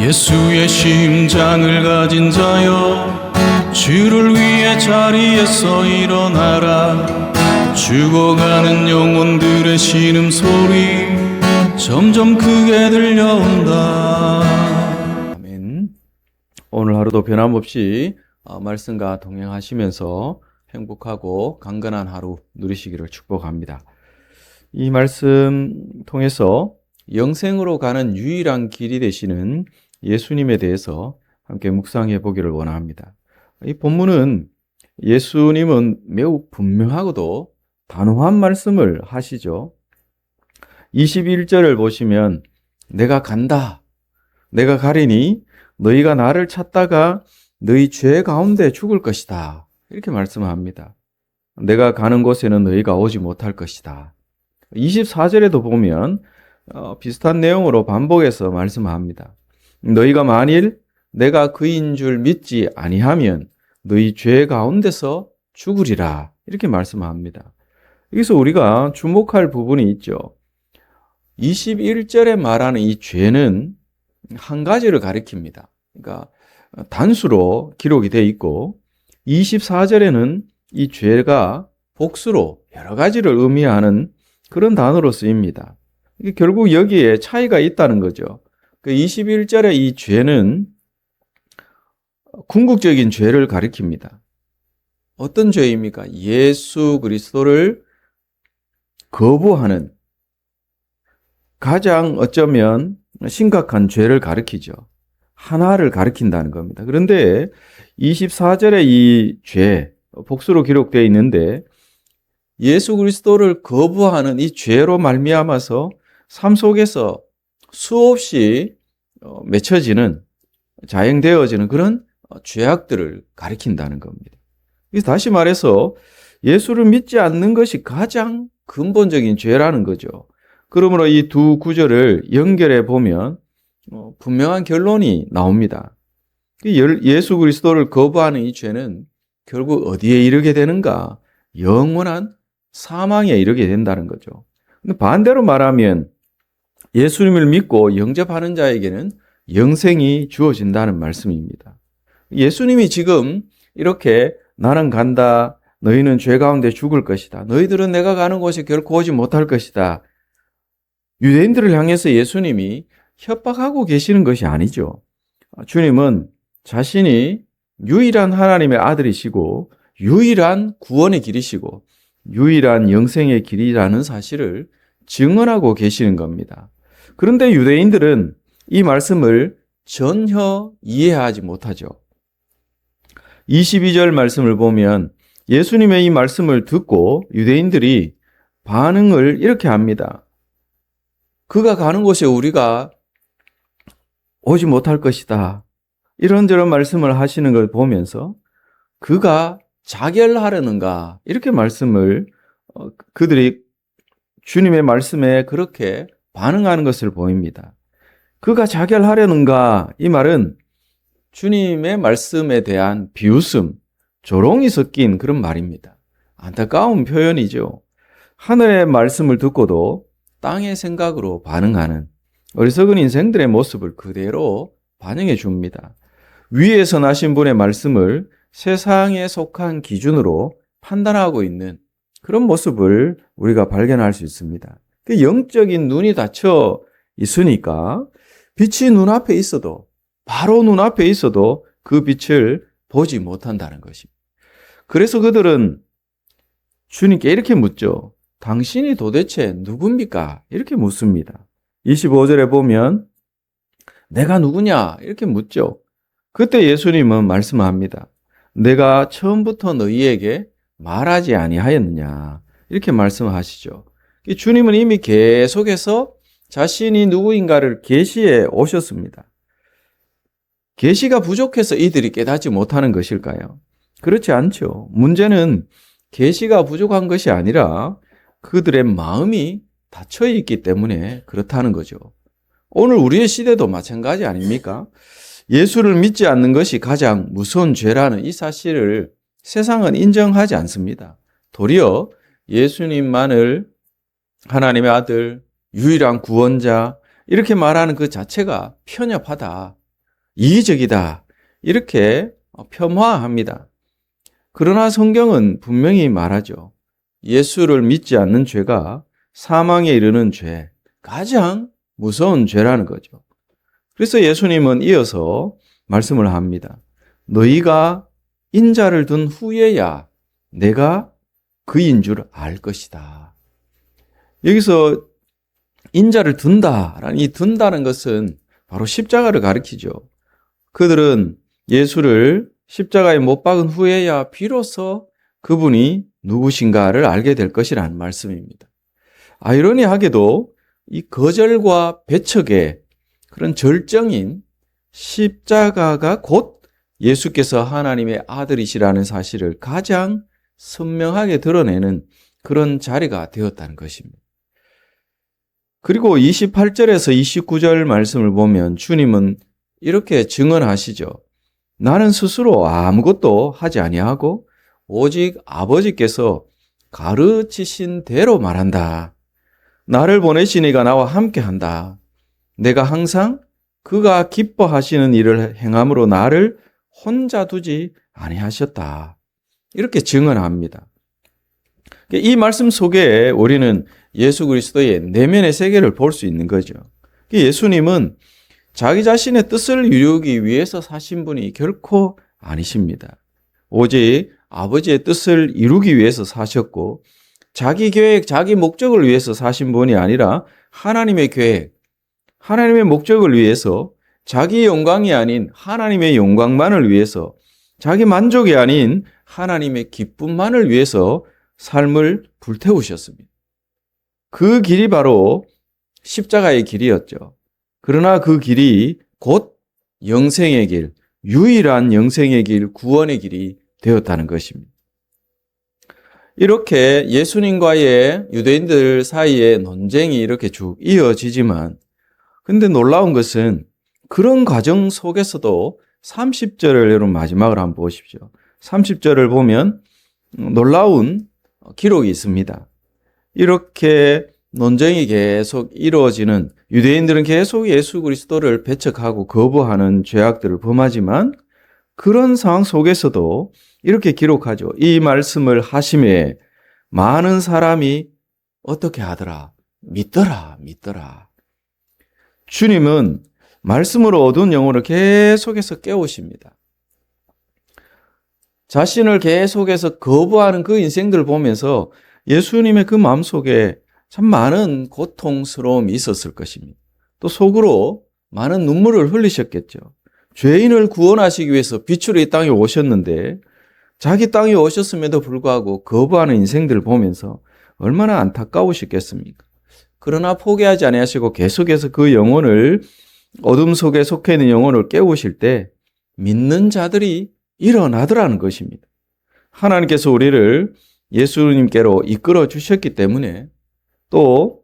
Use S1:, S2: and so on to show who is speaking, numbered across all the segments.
S1: 예수의 심장을 가진 자여, 주를 위해 자리에서 일어나라. 죽어가는 영혼들의 신음소리 점점 크게 들려온다.
S2: 아멘. 오늘 하루도 변함없이 말씀과 동행하시면서 행복하고 강건한 하루 누리시기를 축복합니다. 이 말씀 통해서 영생으로 가는 유일한 길이 되시는 예수님에 대해서 함께 묵상해 보기를 원합니다. 이 본문은 예수님은 매우 분명하고도 단호한 말씀을 하시죠. 21절을 보시면 내가 간다. 내가 가리니 너희가 나를 찾다가 너희 죄 가운데 죽을 것이다. 이렇게 말씀합니다. 내가 가는 곳에는 너희가 오지 못할 것이다. 24절에도 보면 비슷한 내용으로 반복해서 말씀합니다. 너희가 만일 내가 그인 줄 믿지 아니하면 너희 죄 가운데서 죽으리라. 이렇게 말씀합니다. 여기서 우리가 주목할 부분이 있죠. 21절에 말하는 이 죄는 한 가지를 가리킵니다. 그러니까 단수로 기록이 되어 있고 24절에는 이 죄가 복수로 여러 가지를 의미하는 그런 단어로 쓰입니다. 결국 여기에 차이가 있다는 거죠. 그 21절의 이 죄는 궁극적인 죄를 가리킵니다. 어떤 죄입니까? 예수 그리스도를 거부하는 가장 어쩌면 심각한 죄를 가리키죠. 하나를 가리킨다는 겁니다. 그런데 24절의 이 죄, 복수로 기록되어 있는데 예수 그리스도를 거부하는 이 죄로 말미암아서 삶 속에서 수없이 맺혀지는, 자행되어지는 그런 죄악들을 가리킨다는 겁니다. 그래서 다시 말해서 예수를 믿지 않는 것이 가장 근본적인 죄라는 거죠. 그러므로 이 두 구절을 연결해 보면 분명한 결론이 나옵니다. 예수 그리스도를 거부하는 이 죄는 결국 어디에 이르게 되는가? 영원한 사망에 이르게 된다는 거죠. 근데 반대로 말하면 예수님을 믿고 영접하는 자에게는 영생이 주어진다는 말씀입니다. 예수님이 지금 이렇게 나는 간다. 너희는 죄 가운데 죽을 것이다. 너희들은 내가 가는 곳에 결코 오지 못할 것이다. 유대인들을 향해서 예수님이 협박하고 계시는 것이 아니죠. 주님은 자신이 유일한 하나님의 아들이시고 유일한 구원의 길이시고 유일한 영생의 길이라는 사실을 증언하고 계시는 겁니다. 그런데 유대인들은 이 말씀을 전혀 이해하지 못하죠. 22절 말씀을 보면 예수님의 이 말씀을 듣고 유대인들이 반응을 이렇게 합니다. 그가 가는 곳에 우리가 오지 못할 것이다. 이런저런 말씀을 하시는 걸 보면서 그가 자결하려는가 이렇게 말씀을 그들이 주님의 말씀에 그렇게 반응하는 것을 보입니다. 그가 자결하려는가 이 말은 주님의 말씀에 대한 비웃음, 조롱이 섞인 그런 말입니다. 안타까운 표현이죠. 하늘의 말씀을 듣고도 땅의 생각으로 반응하는 어리석은 인생들의 모습을 그대로 반영해 줍니다. 위에서 나신 분의 말씀을 세상에 속한 기준으로 판단하고 있는 그런 모습을 우리가 발견할 수 있습니다. 그 영적인 눈이 닫혀 있으니까 빛이 눈앞에 있어도 바로 눈앞에 있어도 그 빛을 보지 못한다는 것입니다. 그래서 그들은 주님께 이렇게 묻죠. 당신이 도대체 누굽니까? 이렇게 묻습니다. 25절에 보면 내가 누구냐? 이렇게 묻죠. 그때 예수님은 말씀합니다. 내가 처음부터 너희에게 말하지 아니하였느냐? 이렇게 말씀하시죠. 주님은 이미 계속해서 자신이 누구인가를 계시해 오셨습니다. 계시가 부족해서 이들이 깨닫지 못하는 것일까요? 그렇지 않죠. 문제는 계시가 부족한 것이 아니라 그들의 마음이 닫혀 있기 때문에 그렇다는 거죠. 오늘 우리의 시대도 마찬가지 아닙니까? 예수를 믿지 않는 것이 가장 무서운 죄라는 이 사실을 세상은 인정하지 않습니다. 도리어 예수님만을 하나님의 아들, 유일한 구원자 이렇게 말하는 그 자체가 편협하다. 이기적이다. 이렇게 폄하합니다. 그러나 성경은 분명히 말하죠. 예수를 믿지 않는 죄가 사망에 이르는 죄, 가장 무서운 죄라는 거죠. 그래서 예수님은 이어서 말씀을 합니다. 너희가 인자를 둔 후에야 내가 그인 줄 알 것이다. 여기서 인자를 둔다라는 이 둔다는 것은 바로 십자가를 가리키죠. 그들은 예수를 십자가에 못 박은 후에야 비로소 그분이 누구신가를 알게 될 것이라는 말씀입니다. 아이러니하게도 이 거절과 배척의 그런 절정인 십자가가 곧 예수께서 하나님의 아들이시라는 사실을 가장 선명하게 드러내는 그런 자리가 되었다는 것입니다. 그리고 28절에서 29절 말씀을 보면 주님은 이렇게 증언하시죠. 나는 스스로 아무것도 하지 아니하고 오직 아버지께서 가르치신 대로 말한다. 나를 보내신 이가 나와 함께한다. 내가 항상 그가 기뻐하시는 일을 행함으로 나를 혼자 두지 아니하셨다. 이렇게 증언합니다. 이 말씀 속에 우리는 예수 그리스도의 내면의 세계를 볼 수 있는 거죠. 예수님은 자기 자신의 뜻을 이루기 위해서 사신 분이 결코 아니십니다. 오직 아버지의 뜻을 이루기 위해서 사셨고 자기 계획, 자기 목적을 위해서 사신 분이 아니라 하나님의 계획, 하나님의 목적을 위해서 자기 영광이 아닌 하나님의 영광만을 위해서 자기 만족이 아닌 하나님의 기쁨만을 위해서 삶을 불태우셨습니다. 그 길이 바로 십자가의 길이었죠. 그러나 그 길이 곧 영생의 길, 유일한 영생의 길, 구원의 길이 되었다는 것입니다. 이렇게 예수님과의 유대인들 사이의 논쟁이 이렇게 쭉 이어지지만 근데 놀라운 것은 그런 과정 속에서도 30절을 여러분 마지막으로 한번 보십시오. 30절을 보면 놀라운 기록이 있습니다. 이렇게 논쟁이 계속 이루어지는 유대인들은 계속 예수 그리스도를 배척하고 거부하는 죄악들을 범하지만 그런 상황 속에서도 이렇게 기록하죠. 이 말씀을 하심에 많은 사람이 어떻게 하더라? 믿더라. 주님은 말씀으로 얻은 영혼을 계속해서 깨우십니다. 자신을 계속해서 거부하는 그 인생들을 보면서 예수님의 그 마음속에 참 많은 고통스러움이 있었을 것입니다. 또 속으로 많은 눈물을 흘리셨겠죠. 죄인을 구원하시기 위해서 빛으로 이 땅에 오셨는데 자기 땅에 오셨음에도 불구하고 거부하는 인생들을 보면서 얼마나 안타까우셨겠습니까? 그러나 포기하지 아니하시고 계속해서 그 영혼을 어둠 속에 속해 있는 영혼을 깨우실 때 믿는 자들이 일어나더라는 것입니다. 하나님께서 우리를 예수님께로 이끌어 주셨기 때문에 또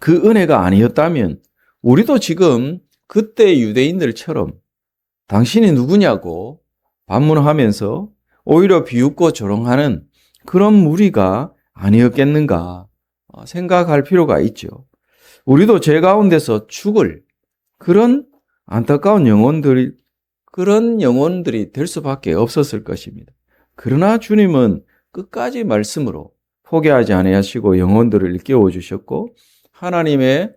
S2: 그 은혜가 아니었다면 우리도 지금 그때 유대인들처럼 당신이 누구냐고 반문하면서 오히려 비웃고 조롱하는 그런 무리가 아니었겠는가 생각할 필요가 있죠. 우리도 죄 가운데서 죽을 그런 안타까운 그런 영혼들이 될 수밖에 없었을 것입니다. 그러나 주님은 끝까지 말씀으로 포기하지 아니하시고 영혼들을 일깨워 주셨고 하나님의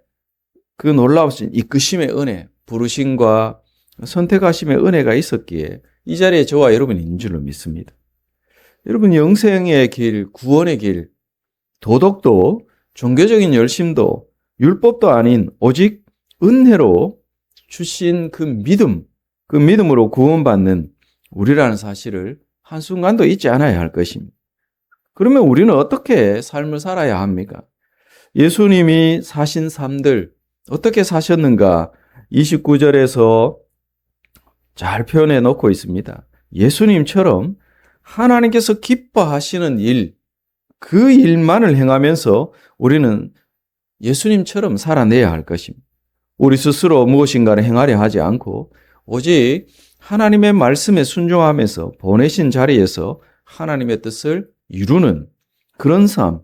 S2: 그 놀라우신 이끄심의 은혜, 부르심과 선택하심의 은혜가 있었기에 이 자리에 저와 여러분이 있는 줄로 믿습니다. 여러분 영생의 길, 구원의 길, 도덕도 종교적인 열심도 율법도 아닌 오직 은혜로 주신 그 믿음, 그 믿음으로 구원받는 우리라는 사실을 한순간도 잊지 않아야 할 것입니다. 그러면 우리는 어떻게 삶을 살아야 합니까? 예수님이 사신 삶들 어떻게 사셨는가 29절에서 잘 표현해 놓고 있습니다. 예수님처럼 하나님께서 기뻐하시는 일, 그 일만을 행하면서 우리는 예수님처럼 살아내야 할 것입니다. 우리 스스로 무엇인가를 행하려 하지 않고 오직 하나님의 말씀에 순종하면서 보내신 자리에서 하나님의 뜻을 이루는 그런 삶,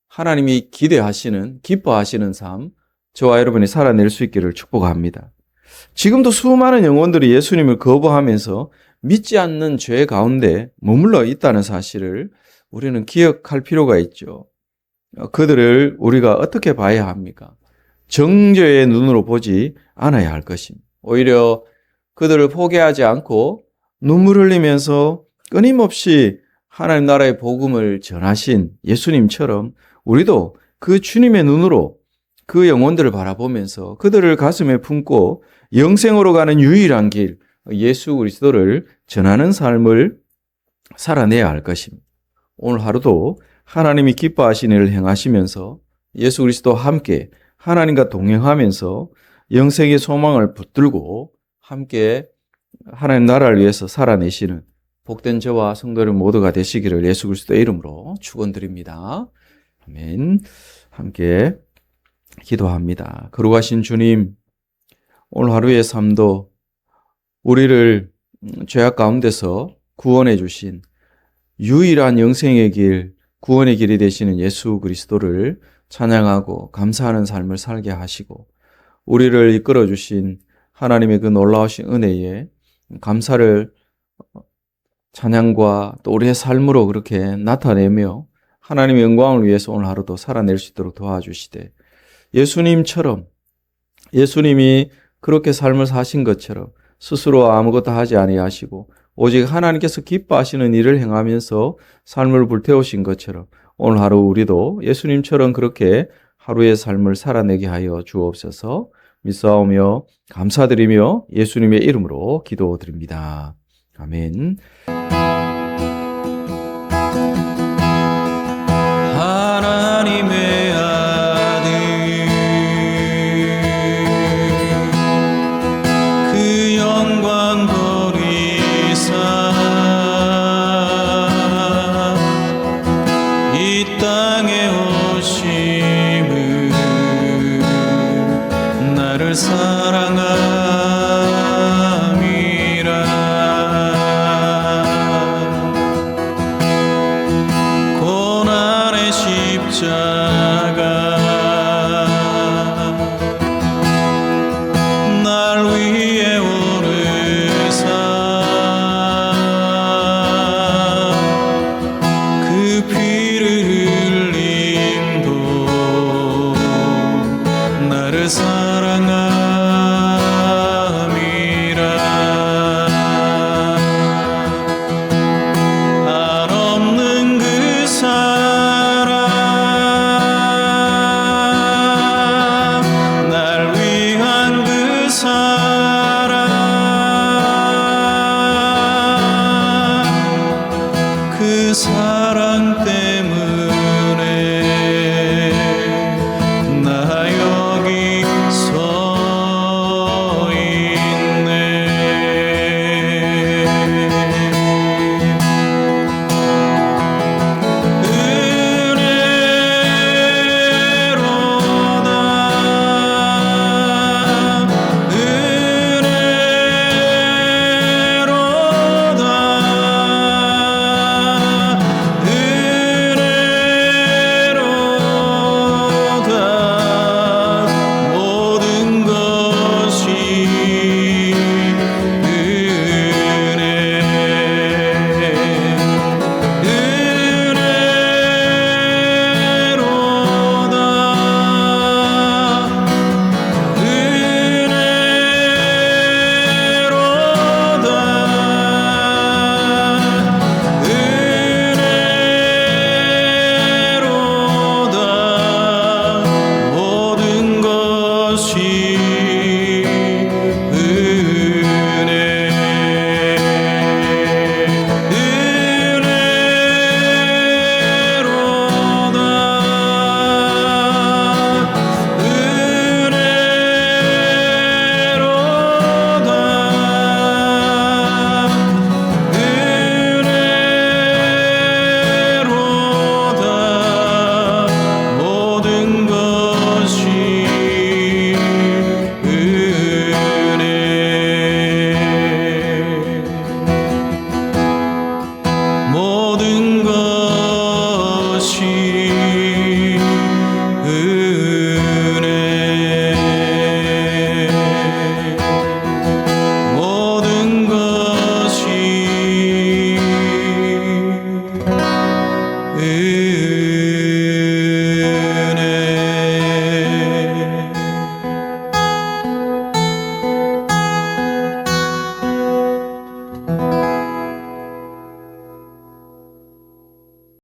S2: 하나님이 기대하시는, 기뻐하시는 삶, 저와 여러분이 살아낼 수 있기를 축복합니다. 지금도 수많은 영혼들이 예수님을 거부하면서 믿지 않는 죄 가운데 머물러 있다는 사실을 우리는 기억할 필요가 있죠. 그들을 우리가 어떻게 봐야 합니까? 정죄의 눈으로 보지 않아야 할 것입니다. 오히려 그들을 포기하지 않고 눈물 흘리면서 끊임없이 하나님 나라의 복음을 전하신 예수님처럼 우리도 그 주님의 눈으로 그 영혼들을 바라보면서 그들을 가슴에 품고 영생으로 가는 유일한 길, 예수 그리스도를 전하는 삶을 살아내야 할 것입니다. 오늘 하루도 하나님이 기뻐하시는 일을 행하시면서 예수 그리스도와 함께 하나님과 동행하면서 영생의 소망을 붙들고 함께 하나님 나라를 위해서 살아내시는 복된 저와 성도들 모두가 되시기를 예수 그리스도의 이름으로 축원드립니다. 아멘. 함께 기도합니다. 거룩하신 주님, 오늘 하루의 삶도 우리를 죄악 가운데서 구원해 주신 유일한 영생의 길, 구원의 길이 되시는 예수 그리스도를 찬양하고 감사하는 삶을 살게 하시고 우리를 이끌어 주신 하나님의 그 놀라우신 은혜에 감사를 찬양과 또 우리의 삶으로 그렇게 나타내며 하나님의 영광을 위해서 오늘 하루도 살아낼 수 있도록 도와주시되 예수님처럼 예수님이 그렇게 삶을 사신 것처럼 스스로 아무것도 하지 아니하시고 오직 하나님께서 기뻐하시는 일을 행하면서 삶을 불태우신 것처럼 오늘 하루 우리도 예수님처럼 그렇게 하루의 삶을 살아내게 하여 주옵소서. 믿사오며 감사드리며 예수님의 이름으로 기도드립니다. 아멘.